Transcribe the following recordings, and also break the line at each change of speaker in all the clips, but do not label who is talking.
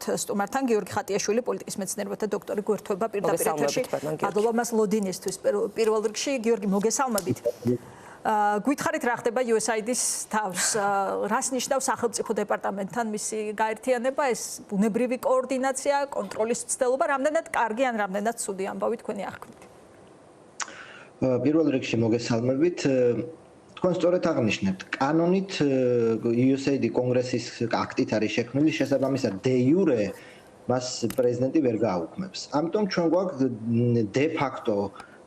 სტუმართან გიორგი ხატიაშვილი პოლიტიკის მეცნიერებათა დოქტორი გვერდთვება პირდაპირ ეთერში. მადლობა მას ლოდინისთვის პირველ რიგში გიორგი მოგესალმებით. გვითხარით რა ხდება USAID-ის თავს, რას ნიშნავს სახელმწიფო დეპარტამენტთან მისი გაერთიანება, ეს ბუნებრივი კოორდინაცია, კონტროლის მცდელობა, რამდენად კარგი ან რამდენად ცუდი ამბავი თქვენი აღქმით?
პირველ რიგში მოგესალმებით. თქვენ სწორედ აღნიშნეთ, კანონით USAID კონგრესის აქტით არის შექმნილი, შესაბამისად de jure მას პრეზიდენტი ვერ გააუქმებს. ამიტომ ჩვენ გვაქვს de facto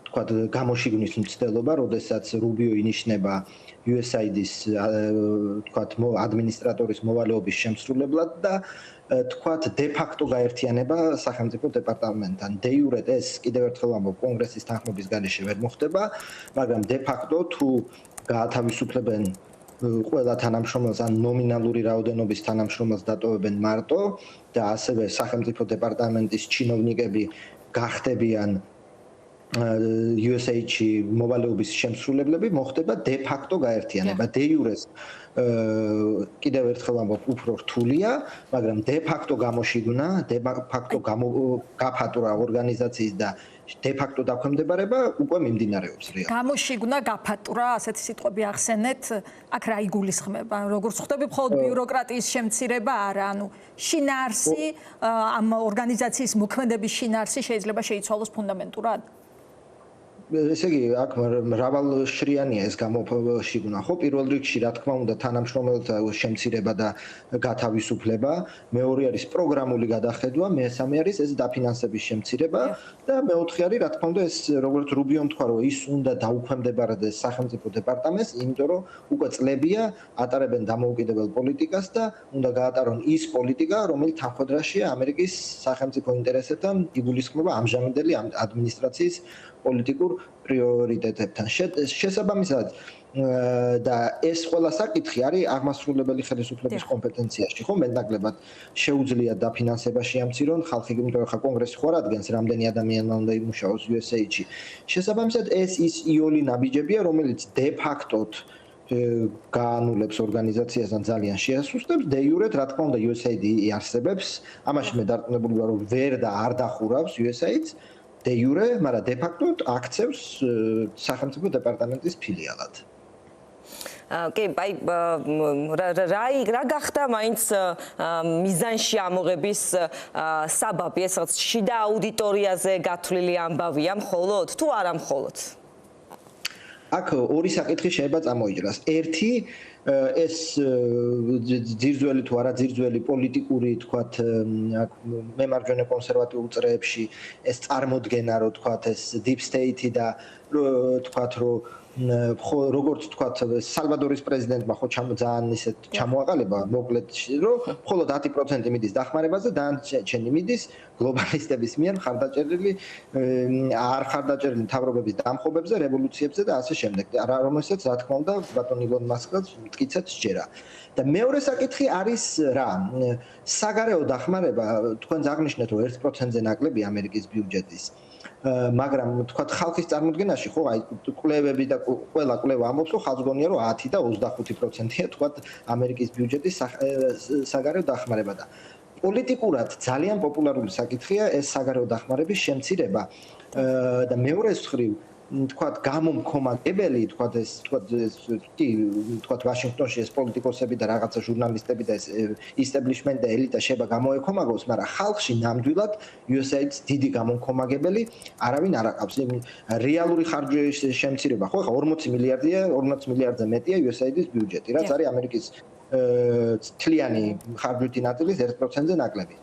თქვათ გამოშიგნის მცდელობა, როდესაც რუბიო ინიშნება USAID-ის თქვათ ადმინისტრატორის მოვალეობის შემსრულებლად და თქვათ de facto გაერთიანება სახელმწიფო დეპარტამენტთან. De jure ეს კიდევ ერთხელ ამბობ კონგრესის თანხმობის გარეშე ვერ მოხდება, მაგრამ de facto თუ გაათავისუფლებენ ყველა თანამშრომელს ან ნომინალური რაოდენობის თანამშრომელს დატოვებენ მარტო და ასევე სახელმწიფო დეპარტამენტის ჩინოვნიკები გახდებიან USAID-ში მოვალეობის შემსრულებლები, მოხდება de facto გაერთიანება. De jure-ს კიდევ ერთხელ ამბობ უფრო რთულია, მაგრამ de facto გამოშიგნა, de facto გაფატურა ორგანიზაციის და de facto დაქვემდებარება უკვე მიმდინარეობს რეალურად.
გამოშიგნა, გაფატურა, ასეთი სიტყვები ახსენეთ, აქ რა იგულისხმება? როგორც ხვდები, მხოლოდ ბიუროკრატიის შემცირება არა, ანუ შინაარსი, ამ ორგანიზაციის მოქმედების შინაარსი შეიძლება შეიცვალოს ფუნდამენტურად?
ესე იგი, აქ მრავალშრიანია ეს გამოშიგნა, ხო? პირველ რიგში, რა თქმა უნდა, თანამშრომელთა შემცირება და გათავისუფლება, მეორე არის პროგრამული გადახედვა, მესამე არის ეს დაფინანსების შემცირება და მეოთხე არის, რა თქმა უნდა, ეს როგორც რუბიომ თქვა, რომ ის უნდა დაუქვემდებარდეს სახელმწიფო დეპარტამენტს, იმიტომ რომ უკვე წლებია ატარებენ დამოუკიდებელ პოლიტიკას და უნდა გაატარონ ის პოლიტიკა, რომელიც თანხმდრაშია ამერიკის სახელმწიფო ინტერესებთან, იგულისხმება ამჟამინდელი ადმინისტრაციის პოლიტიკურ პრიორიტეტებთან. შესაბამისად და ეს ყველა საკითხი არის აღმასრულებელი ხელისუფლების კომპეტენციაში, ხო? მეტნაკლებად შეუძლია დაფინანსება შეამცირონ ხალხი, იმიტომ რომ კონგრესი ხო ადგენს, რამდენი ადამიანმა უნდა იმუშაოს USAID-ში. შესაბამისად ეს ის იოლი ნაბიჯებია, რომელიც de facto-თ გაანულებს ორგანიზაციასთან ძალიან შეასუსტებს, de jure-თ, რა თქმა უნდა, USAID იარსებებს, ამაში მე დარწმუნებული ვარ, რომ ვერ და არ დახურავს USAID-ს. De jure, მაგრამ de facto აქცევს სახელმწიფო დეპარტამენტის ფილიალად.
კი, აი რა გახდა მაინც მიზანში ამოღების საბაბი, ეს რაც შიდა აუდიტორიაზე გათვლილი ამბავია მხოლოდ თუ არა მხოლოდ?
აქ ორი საკითხი შეიძლება წამოიჭრას. ერთი ეს ძირძველი თუ არა ძირძველი პოლიტიკური თქვათ მემარჯვენე კონსერვატიულ წრეებში ეს წარმოდგენა რომ თქვათ ეს deep state და თქვათ რომ როგორც თქვათ სალვადორის პრეზიდენტმა ხო ძალიან ისეთ ჩამოაყალიბა მოკლედ რომ მხოლოდ 10% მიდის დახმარებაზე და დანარჩენი მიდის გლობალისტების მიერ ხარდაჭერილი არ ხარდაჭერილი მთავრობების დამხობებზე, რევოლუციებზე და ასე შემდეგ. რომელსაც რა თქმა უნდა ბატონ ილონ მასკს მტკიცედ სჯერა. და მეორე საკითხი არის რა? საგარეო დახმარება თქვენ აღნიშნეთ რომ 1%-ზე ნაკლები ამერიკის ბიუჯეტის. მაგრამ თქვათ ხალხის წარმოდგენაში ხო აი კვლევები და ყველა კვლევა ამბობს რომ ხალხს გონია რომ 10 და 25%-ია თქვათ ამერიკის ბიუჯეტის საგარეო დახმარება და პოლიტიკურად ძალიან პოპულარული საკითხია ეს საგარეო დახმარების შემცირება და მეორე მხრივ თქვათ გამომქომაგებელი თქვათ ეს თქვათ ვაშინგტონში ეს პოლიტიკოსები და რაღაცა ჟურნალისტები და ეს ისტაბლიშმენტი და ელიტა შეიძლება გამოეკომაგოს, მაგრამ ხალხში ნამდვილად USAID-ს დიდი გამომქომაგებელი არავინ არ აყავს. რეალური ხარჯების შემცირება ხო ხა 40 მილიარდია, 40 მილიარდზე მეტია USAID-ის ბიუჯეტი, რაც არის ამერიკის თლიანი ხარჯვითი ნაწილის 1%-ზე ნაკლები.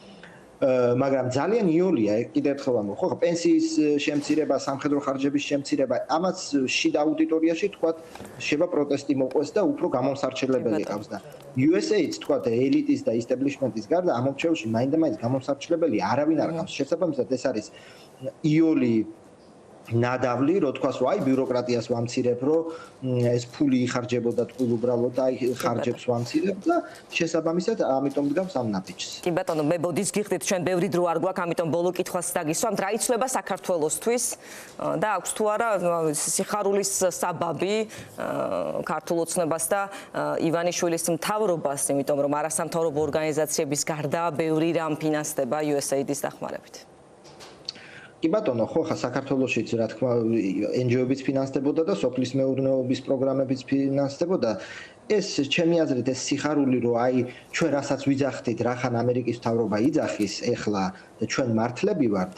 მაგრამ ძალიან იოლია კიდევ ერთხელ ამბობ, ხო, პენსიის შემცირება, სამხედრო ხარჯების შემცირება, ამას შიდა აუდიტორიაში თქვათ შევა პროტესტი მოყვეს და უფრო გამომსარჩელებელი ყავს და USAID-ს თქვათ ელიტის და ისტაბლიშმენტის გარდა ამ მომჩევში მაინდა-მაინც გამომსარჩელებელი არავინ არ ყავს. შესაბამისად ეს არის იოლი ნადავლი, რო თქვას, რომ აი ბიუროკრატიას ვამცირებ, რომ ეს ფული იხარჯებოდა თქო უბრალოდ და აი ხარჯებს ვამცირებ და შესაბამისად ამიტომ დგავს ამ ნაბიჯს.
კი ბატონო, მე ბოდის გიხდით, ჩვენ ბევრი დრო არ გვაქვს, ამიტომ ბოლო კითხვას დაგისვამთ, რა იცვლება საქართველოსთვის და აქვს თუ არა სიხარულის საბაბი ქართულ ოცნებას და ივანიშვილის მთავრობას, იმიტომ რომ არასამთავრობო ორგანიზაციების გარდა ბევრი რამ ფინანსდება USAID-ის დახმარებით.
კი ბატონო, ხო ხა საქართველოშიც რა თქმა NGO-ებიც ფინანსდებოდა და სოფლის მეურნეობის პროგრამებიც ფინანსდებოდა. ეს ჩემი აზრით ეს სიხარული რომ აი ჩვენ რასაც ვიძახდით, რახან ამერიკის მთავრობა იძახის ეხლა და ჩვენ მართლები ვართ.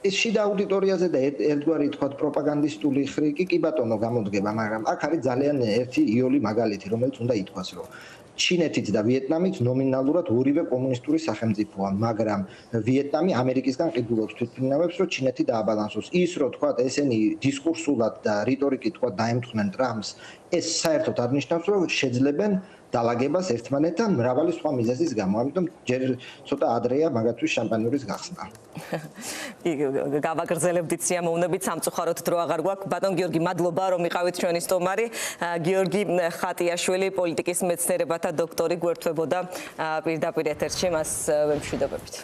ეს შიდა აუდიტორიაზე და ერთგვარი თქვა პროპაგანდისტული ხრიკი კი ბატონო გამოდგება, მაგრამ აქ არის ძალიან ერთი იოლი მაგალითი, რომელიც უნდა ითქვას, რომ ჩინეთიც და ვიეტნამიც ნომინალურად ორივე კომუნისტური სახელმწიფოა, მაგრამ ვიეტნამი ამერიკისგან ყიდულობს თვითმფრინავებს, რომ ჩინეთი დააბალანსოს. ის რომ თქვა ესენი დისკურსულად და რიტორიკით თქვა დაემთხნენ ტრამპს, ეს საერთოდ არ ნიშნავს, რომ შეძლებენ დალაგებას ერთმანეთთან მრავალი სხვა მიზეზის გამო. ამიტომ ჯერ ცოტა ადრეა მაგათთვის შამპანიურის გახსნა.
გავაგრძელებდით სიამოვნებით, სამწუხაროდ დრო აღარ გვაქვს. ბატონ გიორგი, მადლობა რომ იყავით ჩვენი სტუმარი. გიორგი ხატიაშვილი, პოლიტიკის მეცნიერებათა დოქტორი გვერდთვებოდა პირდაპირ ეთერში, მას ვემშვიდობებით.